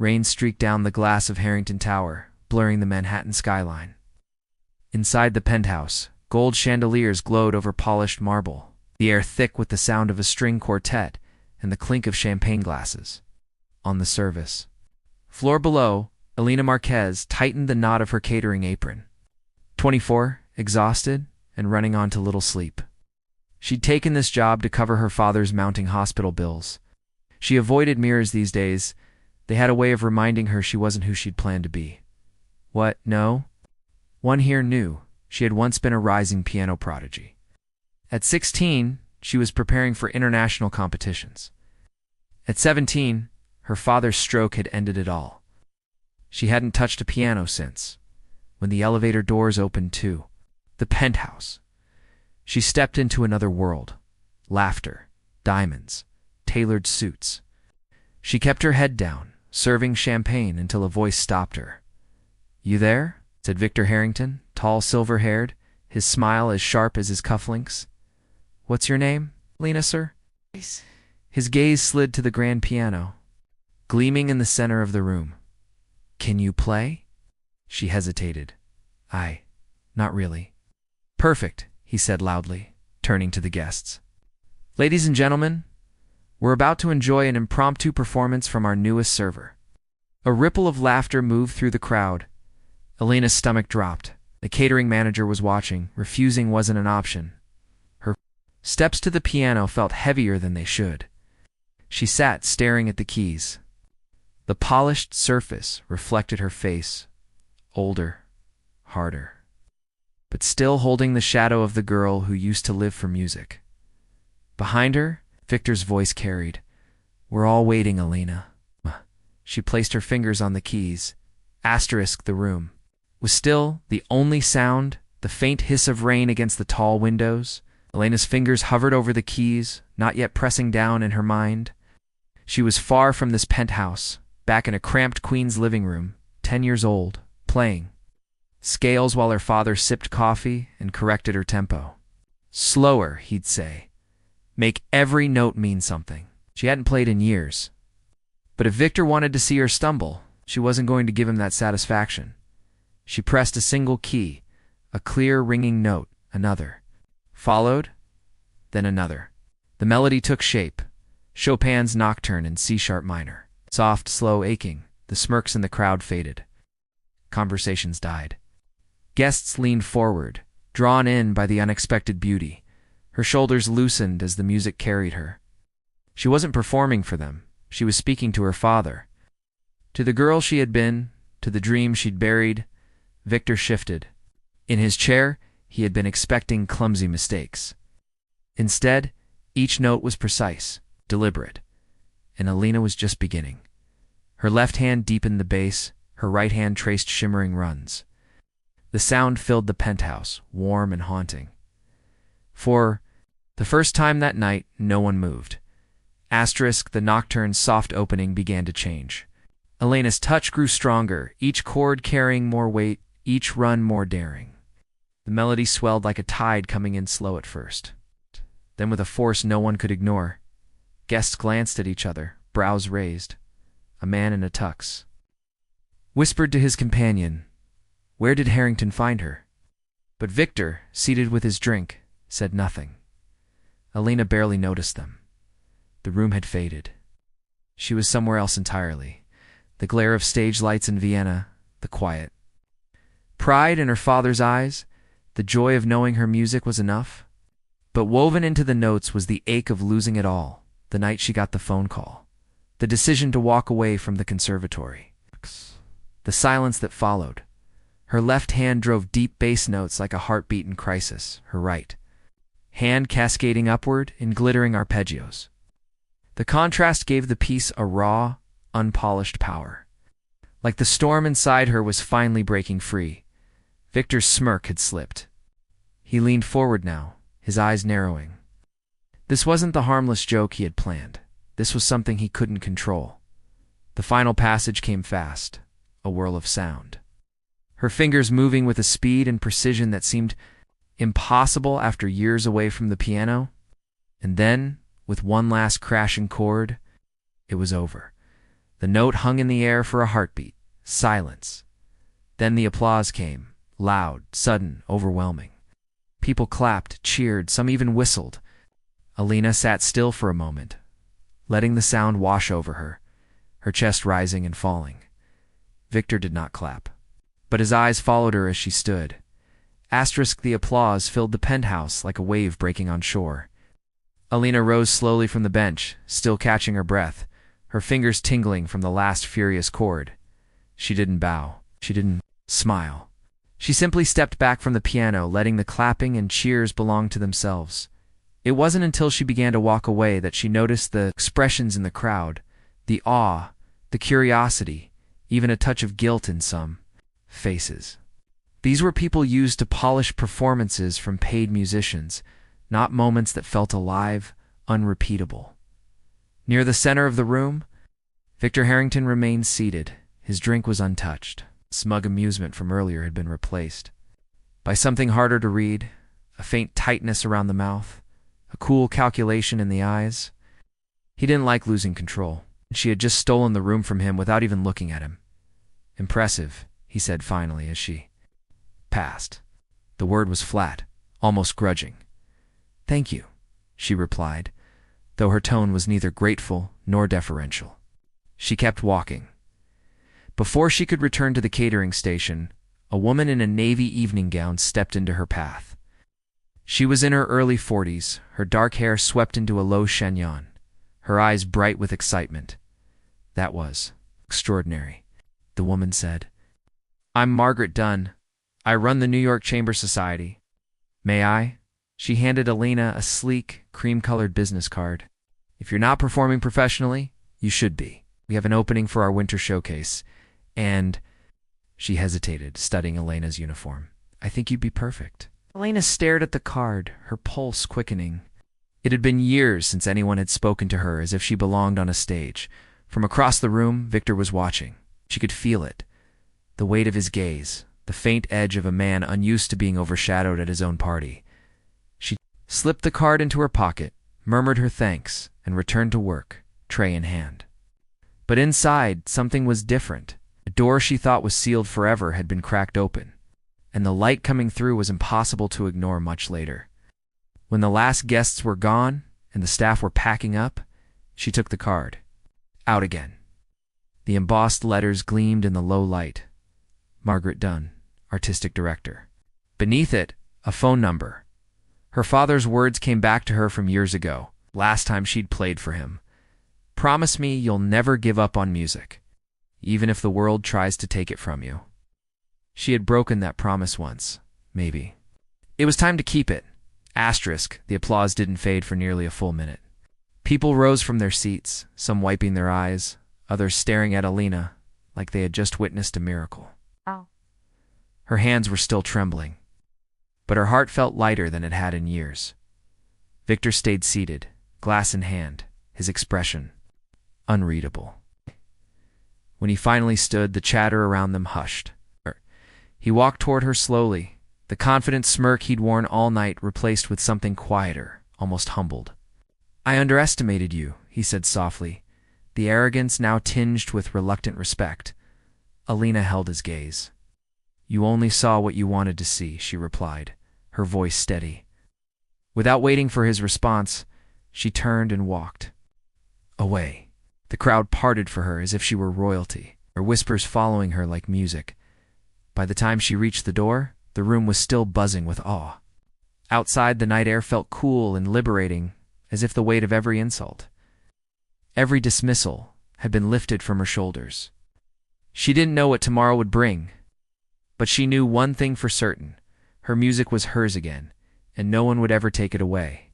Rain streaked down the glass of Harrington Tower, blurring the Manhattan skyline. Inside the penthouse, gold chandeliers glowed over polished marble, the air thick with the sound of a string quartet and the clink of champagne glasses. On the service floor below, Elena Marquez tightened the knot of her catering apron. 24, exhausted and running on to little sleep. She'd taken this job to cover her father's mounting hospital bills. She avoided mirrors these days. They had a way of reminding her she wasn't who she'd planned to be. What, no? One here knew she had once been a rising piano prodigy. At 16, she was preparing for international competitions. At 17, her father's stroke had ended it all. She hadn't touched a piano since, when the elevator doors opened too. The penthouse. She stepped into another world. Laughter, diamonds, tailored suits. She kept her head down, serving champagne until a voice stopped her. "You there?" said Victor Harrington, tall, silver-haired, his smile as sharp as his cufflinks. "What's your name, Lena, sir?" His gaze slid to the grand piano, gleaming in the center of the room. "Can you play?" She hesitated. Not really." "Perfect," he said loudly, turning to the guests. "Ladies and gentlemen, we're about to enjoy an impromptu performance from our newest server." A ripple of laughter moved through the crowd. Elena's stomach dropped. The catering manager was watching. Refusing wasn't an option. Her steps to the piano felt heavier than they should. She sat staring at the keys. The polished surface reflected her face, older, harder, but still holding the shadow of the girl who used to live for music. Behind her, Victor's voice carried, "We're all waiting, Elena." She placed her fingers on the keys. Asterisk the room. Was still the only sound, the faint hiss of rain against the tall windows. Elena's fingers hovered over the keys, not yet pressing down in her mind. She was far from this penthouse, back in a cramped Queen's living room, 10 years old, playing scales while her father sipped coffee and corrected her tempo. Slower, he'd say. Make every note mean something. She hadn't played in years. But if Victor wanted to see her stumble, she wasn't going to give him that satisfaction. She pressed a single key, a clear ringing note, another. Followed, then another. The melody took shape. Chopin's Nocturne in C-sharp minor. Soft, slow, aching. The smirks in the crowd faded. Conversations died. Guests leaned forward, drawn in by the unexpected beauty. Her shoulders loosened as the music carried her. She wasn't performing for them. She was speaking to her father. To the girl she had been, to the dream she'd buried. Victor shifted. In his chair, he had been expecting clumsy mistakes. Instead, each note was precise, deliberate, and Elena was just beginning. Her left hand deepened the bass, her right hand traced shimmering runs. The sound filled the penthouse, warm and haunting. For the first time that night, no one moved. Asterisk the Nocturne's soft opening began to change. Elena's touch grew stronger, each chord carrying more weight, each run more daring. The melody swelled like a tide, coming in slow at first. Then with a force no one could ignore. Guests glanced at each other, brows raised. A man in a tux whispered to his companion, "Where did Harrington find her?" But Victor, seated with his drink, said nothing. Elena barely noticed them. The room had faded. She was somewhere else entirely. The glare of stage lights in Vienna, the quiet. Pride in her father's eyes, the joy of knowing her music was enough. But woven into the notes was the ache of losing it all, the night she got the phone call. The decision to walk away from the conservatory. The silence that followed. Her left hand drove deep bass notes like a heartbeat in crisis, her right hand cascading upward in glittering arpeggios. The contrast gave the piece a raw, unpolished power. Like the storm inside her was finally breaking free. Victor's smirk had slipped. He leaned forward now, his eyes narrowing. This wasn't the harmless joke he had planned. This was something he couldn't control. The final passage came fast, a whirl of sound. Her fingers moving with a speed and precision that seemed impossible after years away from the piano. And then, with one last crashing chord, it was over. The note hung in the air for a heartbeat. Silence. Then the applause came, loud, sudden, overwhelming. People clapped, cheered, some even whistled. Alina sat still for a moment, letting the sound wash over her, her chest rising and falling. Victor did not clap, but his eyes followed her as she stood. The applause filled the penthouse like a wave breaking on shore. Alina rose slowly from the bench, still catching her breath, her fingers tingling from the last furious chord. She didn't bow. She didn't smile. She simply stepped back from the piano, letting the clapping and cheers belong to themselves. It wasn't until she began to walk away that she noticed the expressions in the crowd, the awe, the curiosity, even a touch of guilt in some faces. These were people used to polish performances from paid musicians, not moments that felt alive, unrepeatable. Near the center of the room, Victor Harrington remained seated. His drink was untouched. Smug amusement from earlier had been replaced by something harder to read, a faint tightness around the mouth, a cool calculation in the eyes. He didn't like losing control. She had just stolen the room from him without even looking at him. "Impressive," he said finally as she passed. The word was flat, almost grudging. "Thank you," she replied, though her tone was neither grateful nor deferential. She kept walking. Before she could return to the catering station, a woman in a navy evening gown stepped into her path. She was in her early 40s, her dark hair swept into a low chignon, her eyes bright with excitement. "That was extraordinary," the woman said. "I'm Margaret Dunn. I run the New York Chamber Society. May I?" She handed Alina a sleek, cream-colored business card. "If you're not performing professionally, you should be. We have an opening for our winter showcase, and—" She hesitated, studying Elena's uniform. "I think you'd be perfect." Elena stared at the card, her pulse quickening. It had been years since anyone had spoken to her as if she belonged on a stage. From across the room, Victor was watching. She could feel it. The weight of his gaze, the faint edge of a man unused to being overshadowed at his own party. She slipped the card into her pocket, murmured her thanks, and returned to work, tray in hand. But inside, something was different. A door she thought was sealed forever had been cracked open, and the light coming through was impossible to ignore much later. When the last guests were gone and the staff were packing up, she took the card. Out again. The embossed letters gleamed in the low light. Margaret Dunn, Artistic Director. Beneath it, a phone number. Her father's words came back to her from years ago, last time she'd played for him. "Promise me you'll never give up on music, even if the world tries to take it from you." She had broken that promise once, maybe. It was time to keep it. The applause didn't fade for nearly a full minute. People rose from their seats, some wiping their eyes, others staring at Alina like they had just witnessed a miracle. Oh. Her hands were still trembling, but her heart felt lighter than it had in years. Victor stayed seated, glass in hand, his expression unreadable. When he finally stood, the chatter around them hushed. He walked toward her slowly, the confident smirk he'd worn all night replaced with something quieter, almost humbled. "I underestimated you," he said softly, the arrogance now tinged with reluctant respect. Alina held his gaze. "You only saw what you wanted to see," she replied, her voice steady. Without waiting for his response, she turned and walked away. The crowd parted for her as if she were royalty, her whispers following her like music. By the time she reached the door, the room was still buzzing with awe. Outside, the night air felt cool and liberating, as if the weight of every insult, every dismissal, had been lifted from her shoulders. She didn't know what tomorrow would bring, but she knew one thing for certain. Her music was hers again, and no one would ever take it away.